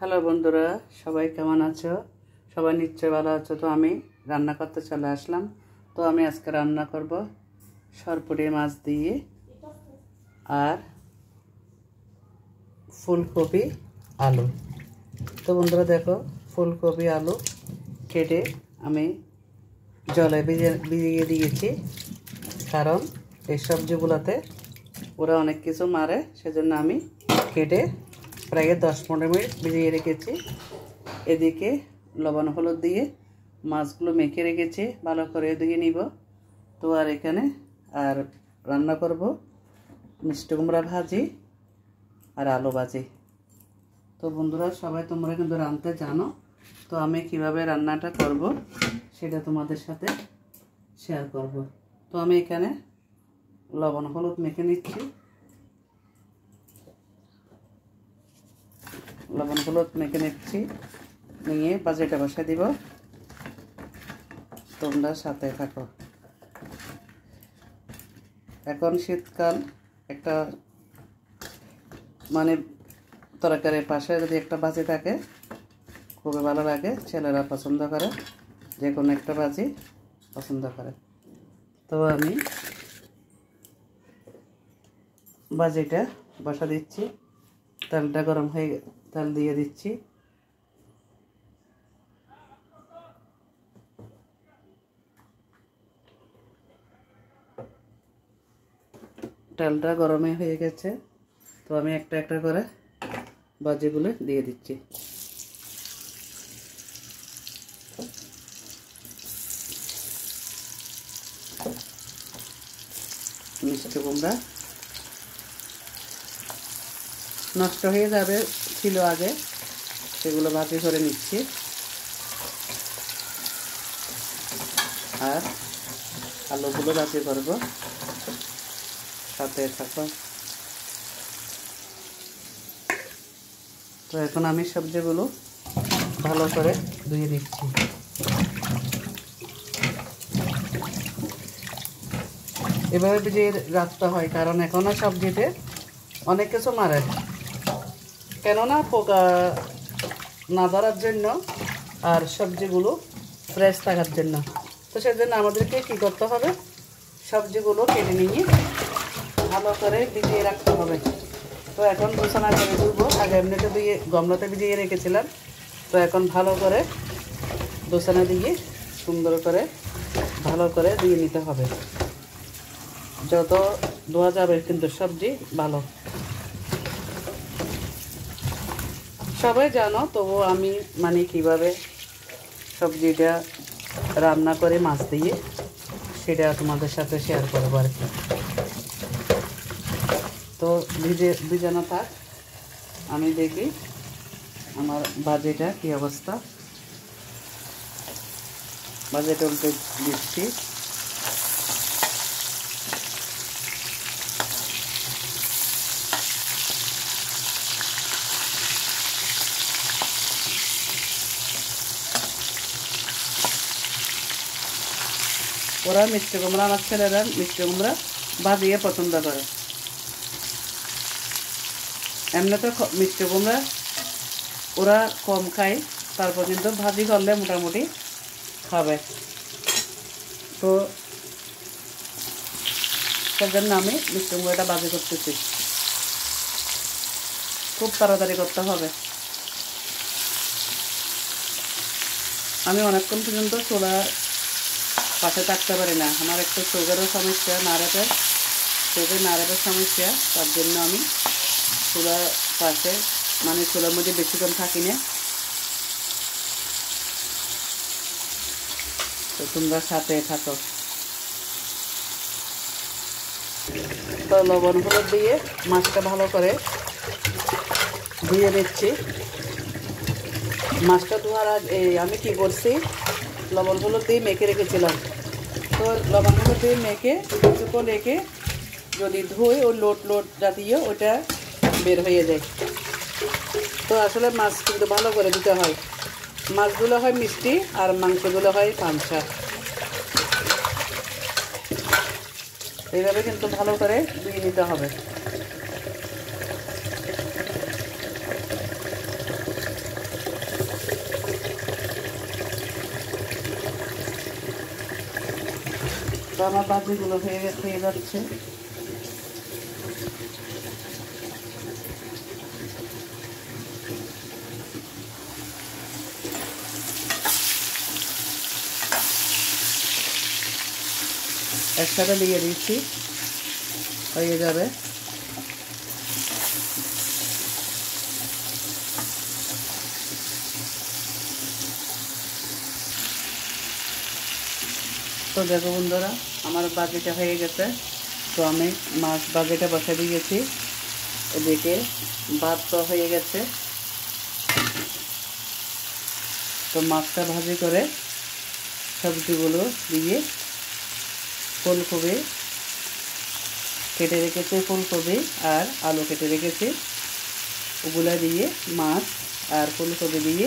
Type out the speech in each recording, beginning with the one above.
Hello বন্ধুরা, সবাই কেমন আছো? সবাই নিশ্চয় ভালো আছো। তো আমি রান্না করতে চলে আসলাম। তো আমি আজকে রান্না করব সরপুঁটি মাছ দিয়ে আর ফুলকপি আলু। তো বন্ধুরা দেখো, ফুলকপি আলু কেটে আমি জলে ভিজিয়ে দিয়েছি, কারণ এই সবজিগুলোতে ওরা অনেক কিছু মারে, সেজন্য আমি কেটে প্রায় 10-15 মিনিট ভিজিয়ে রেখেছি। এদিকে লবণ হলুদ দিয়ে মাছগুলো মেখে রেখেছি, ভালো করে ধুয়ে নিব। তো আর এখানে আর রান্না করব মিষ্টি কুমড়া ভাজি আর আলু ভাজি। তো বন্ধুরা সবাই তোমরা কিন্তু রাঁধতে জানো, তো আমি কিভাবে রান্নাটা করব সেটা তোমাদের সাথে শেয়ার করব। তো আমি এখানে লবণ হলুদ মেখে নিচ্ছি, লবণ হলুদ মেখে নিচ্ছি, নিয়ে ভাজিটা বসিয়ে দিব। তোমরা সাথে থাকো। এখন শীতকাল, একটা মানে তরকারির পাশে যদি একটা ভাজি থাকে খুবই ভালো লাগে। ছেলেরা পছন্দ করে, যে কোনো একটা ভাজি পছন্দ করে। তো আমি ভাজিটা বসা দিচ্ছি, তেলটা গরম হয়ে তেল দিয়ে দিচ্ছি। তেলটা গরমে হয়ে গেছে, তো আমি একটা একটা করে ভাজিগুলো দিয়ে দিচ্ছি। মিষ্টি কুমড়া নষ্ট হয়ে যাবে ছিল আগে, সেগুলো ভাজি করে নিচ্ছি। আর আলুগুলো ভাজি করব, সাথে থাকো। তো এখন আমি সবজিগুলো ভালো করে ধুয়ে দিচ্ছি। এভাবে ভিজিয়ে রাখতে হয়, কারণ এখনো সবজিতে অনেক কিছু মারে, কেননা পোকা না ধরার জন্য আর সবজিগুলো ফ্রেশ থাকার জন্য। তো সেজন্য আমাদেরকে কী করতে হবে, সবজিগুলো কেটে নিয়ে ভালো করে ভিজিয়ে রাখতে হবে। তো এখন বিছানা করে ধুবো, আগে এমনিতে দিয়ে গামলাতে ভিজিয়ে রেখেছিলাম। তো এখন ভালো করে বিছানা দিয়ে সুন্দর করে ভালো করে দিয়ে নিতে হবে, যত ধোয়া যাবে কিন্তু সবজি ভালো। সবাই জানো, তবু আমি মানে কিভাবে সবজিটা রান্না করে মাছ দিয়ে, সেটা তোমাদের সাথে শেয়ার করবো আর কি। তো ভিজানো থাক, আমি দেখি আমার ভাজিটা কি অবস্থা। ভাজিটা উল্টে দিচ্ছি। ওরা মিষ্টি কুমড়া, আমার ছেলেরা মিষ্টি কুমড়া ভাজিয়ে পছন্দ করে। এমনিতে মিষ্টি কুমড়া ওরা কম খায়, তারপর কিন্তু ভাজি করলে মোটামুটি খাবে। তো সেজন্য আমি মিষ্টি কুমড়াটা ভাজি করতেছি। খুব তাড়াতাড়ি করতে হবে। আমি অনেকক্ষণ পর্যন্ত চুলার পাশে থাকতে পারি না, আমার একটু সুগারের সমস্যা, নাড়াবের সমস্যা, তার জন্য আমি চুলার পাশে মানে চুলার মধ্যে বেশিক্ষণ থাকি না। তো তোমরা সাথে থাকো। তো লবণ হলুদ দিয়ে মাছটা ভালো করে ধুয়ে নিচ্ছি। মাছটা ধোয়ার আগে আমি কি করছি, লবণ হলুদ দিয়ে মেখে রেখেছিলাম। তো লবণ হলুদ দিয়ে মেখে কিছুক্ষণ রেখে যদি ধুই, ও লোট জাতীয় ওটা বের হয়ে যায়। তো আসলে মাছ কিন্তু ভালো করে দিতে হয়, মাছগুলো হয় মিষ্টি আর মাংসগুলো হয় পাঞ্চা। এইভাবে কিন্তু ভালো করে ধুয়ে নিতে হবে। আমার ভাজিগুলো হয়ে যাচ্ছে। একসাথে দিয়ে দিচ্ছি, হয়ে যাবে। তো দেখো বন্ধুরা, আমার বাজিটা হয়ে গেছে। তো আমি মাছ বাজিটা বসে দিয়েছি। এদিকে ভাত তো হয়ে গেছে। তো মাছটা ভাজি করে সবজিগুলো দিয়ে, ফুলকপি কেটে রেখেছি, ফুলকপি আর আলু কেটে রেখেছি, ওগুলো দিয়ে মাছ আর ফুলকপি দিয়ে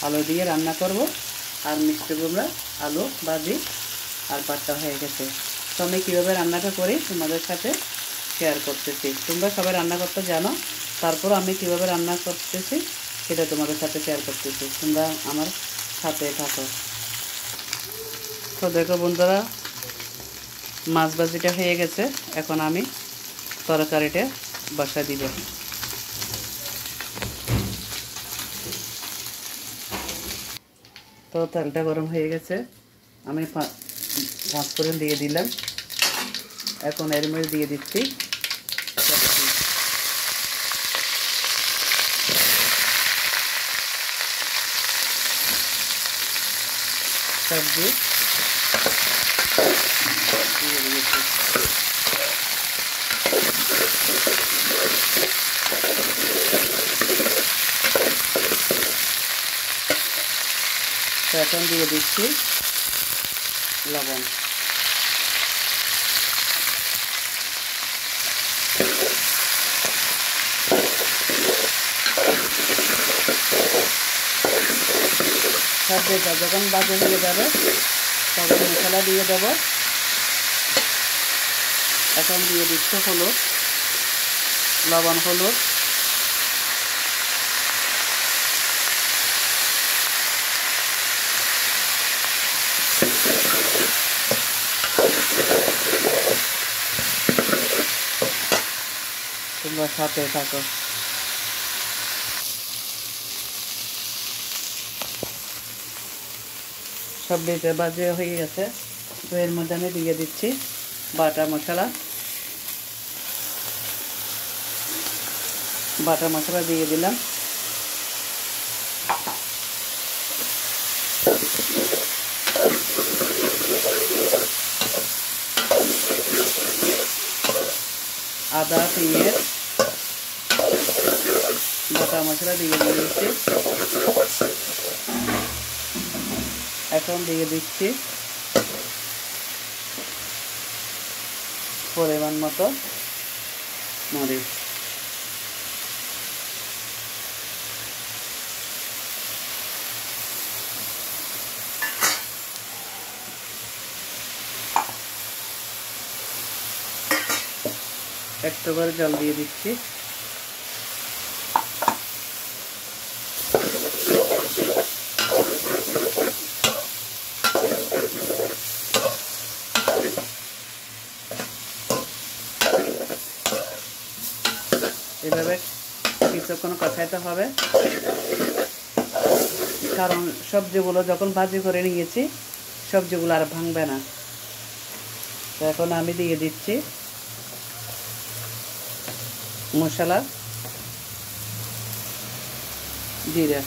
আলু দিয়ে রান্না করব। আর মিষ্টি কুমড়া, আলু ভাজি আর ভাতটা হয়ে গেছে। তো আমি কীভাবে রান্নাটা করি তোমাদের সাথে শেয়ার করতেছি। তোমরা সবাই রান্না করতে জানো, তারপর আমি কীভাবে রান্না করতেছি সেটা তোমাদের সাথে শেয়ার করতেছি। তোমরা আমার সাথে থাকো। তো দেখো বন্ধুরা, মাছ ভাজিটা হয়ে গেছে। এখন আমি তরকারিটা বসা দিব। তো তেলটা গরম হয়ে গেছে, আমি পাঁচফোড়ন দিয়ে দিলাম। এখন এর মধ্যে দিয়ে দিচ্ছি সবজি দিয়ে দিয়েছি। তো এখন দিয়ে দিচ্ছি লবণ। সবজিটা যখন ভাজা হয়ে যাবে তখন মশলা দিয়ে দেব। এখন দিয়ে দিচ্ছি হলুদ, লবণ, হলুদ, তোমরা সাথে থাকো। সবজিটা ভাজা হয়ে গেছে। তো এর মধ্যে আমি দিয়ে দিচ্ছি বাটা মশলা। বাটা মশলা দিয়ে দিলাম। আদা, পেঁয়াজ, বাটা মশলা দিয়ে দিয়েছি। এখন দিয়ে দিচ্ছি পরিমাণ মতো মরিচ। একটু করে জল দিয়ে দিচ্ছি। এভাবে কিছুক্ষণ কষাইতে হবে, কারণ সবজিগুলো যখন ভাজি করে নিয়েছি সবজিগুলো আর ভাঙবে না। তো এখন আমি দিয়ে দিচ্ছি মশলা, জিরা,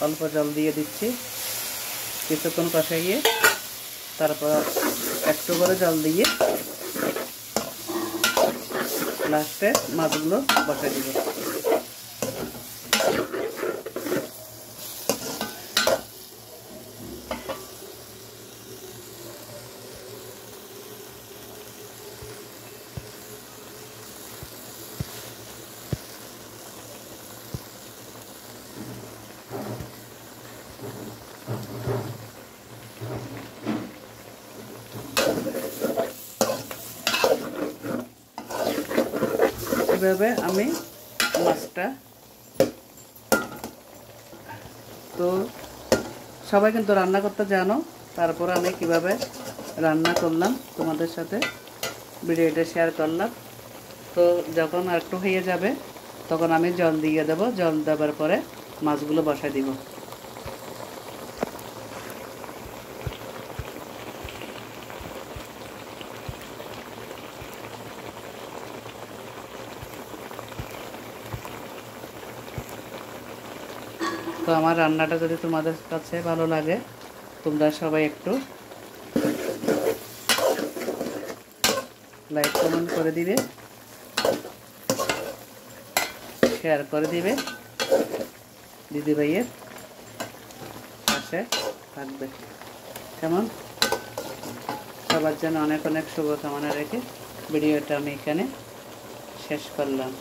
অল্প জল দিয়ে দিচ্ছি। কিছুক্ষণ কষাইয়ে তারপর একটু করে জল দিয়ে লাস্টে মাছগুলো বসাই দিব। এভাবে আমি মাছটা তো সবাই কিন্তু রান্না করতে জানো, তারপরে আমি কিভাবে রান্না করলাম তোমাদের সাথে ভিডিওটা শেয়ার করলাম। তো যখন একটু হয়ে যাবে তখন আমি জল দিয়ে দেব, জল দেওয়ার পরে মাছগুলো বসাই দিব। তো আমার রান্নাটা যদি তোমাদের কাছে ভালো লাগে তোমরা সবাই একটু লাইক কমেন্ট করে দিবে, শেয়ার করে দিবে, দিদিভাইয়ের পাশে থাকবে। কেমন? সবার জন্য অনেক অনেক শুভকামনা রেখে ভিডিওটা আমি এখানে শেষ করলাম।